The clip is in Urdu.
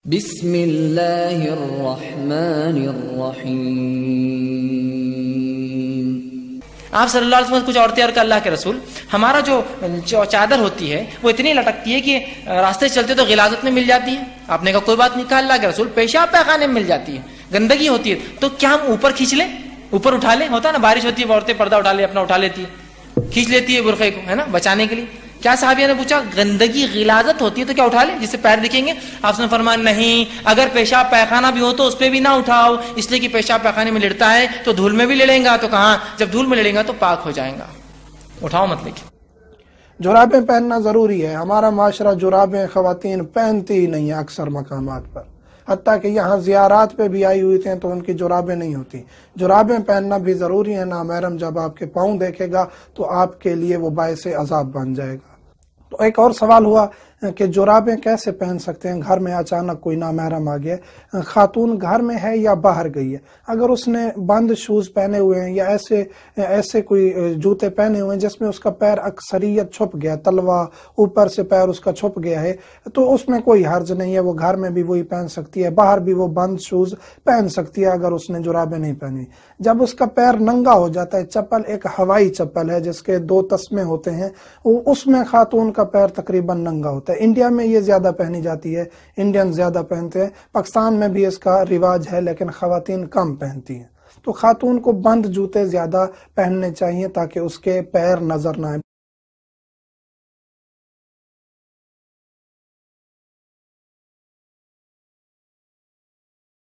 بسم اللہ الرحمن الرحیم۔ آپ صلی اللہ علیہ وسلم کچھ عورتیں اور کہ اللہ کے رسول، ہمارا جو چادر ہوتی ہے وہ اتنی لٹکتی ہے کہ راستے چلتے تو غلاظت میں مل جاتی ہے۔ آپ نے کہا کوئی بات نہیں، کہا اللہ کے رسول پیشاب پیخانے میں مل جاتی ہے، گندگی ہوتی ہے، تو کیا ہم اوپر کھینچ لیں، اوپر اٹھا لیں؟ ہوتا ہے نا بارش ہوتی ہے عورتیں پردہ اٹھا لیں، اپنا اٹھا لیتی ہے، کھینچ لیتی ہے برقعے کو، ہے نا، بچانے کے لیے۔ کیا صحابیہ نے پوچھا گندگی غلاظت ہوتی ہے تو کیا اٹھا لیں جس سے پیر دکھیں گے؟ آپ نے فرمایا نہیں، اگر پیشاب پیخانہ بھی ہو تو اس پہ بھی نہ اٹھاؤ، اس لیے کہ پیشاب پیخانے میں لڑتا ہے تو دھول میں بھی لڑیں گا، تو کہاں جب دھول میں لڑیں گا تو پاک ہو جائیں گا، اٹھاؤ مت لکھ۔ جرابیں پہننا ضروری ہے۔ ہمارا معاشرہ جرابیں خواتین پہنتی ہی نہیں ہے اکثر مقامات پر، حتیٰ کہ یہاں زیارات پہ بھی آئی ہوئی تھیں تو ان کی جرابیں نہیں ہوتی۔ جرابیں پہننا بھی ضروری ہے، نامحرم جب آپ کے پاؤں دیکھے گا تو آپ کے لیے وہ باعث عذاب بن جائے گا۔ تو ایک اور سوال ہوا کہ جرابیں کیسے پہن سکتے ہیں، گھر میں اچانک کوئی نامحرم آ گیا، خاتون گھر میں ہے یا باہر گئی ہے، اگر اس نے بند شوز پہنے ہوئے ہیں یا ایسے کوئی جوتے پہنے ہوئے ہیں جس میں اس کا پیر اکثریت چھپ گیا، تلوا اوپر سے پیر اس کا چھپ گیا ہے، تو اس میں کوئی حرج نہیں ہے، وہ گھر میں بھی وہی پہن سکتی ہے، باہر بھی وہ بند شوز پہن سکتی ہے اگر اس نے جرابیں نہیں پہنی۔ جب اس کا پیر ننگا ہو جاتا ہے، چپل ایک ہوائی چپل ہے جس کے 2 تسمے ہوتے ہیں، اس میں خاتون کا پیر تقریباً ننگا ہوتا ہے۔ انڈیا میں یہ زیادہ پہنی جاتی ہے، انڈین زیادہ پہنتے ہیں، پاکستان میں بھی اس کا رواج ہے لیکن خواتین کم پہنتی ہیں۔ تو خاتون کو بند جوتے زیادہ پہننے چاہیے تاکہ اس کے پیر نظر نہ آئے۔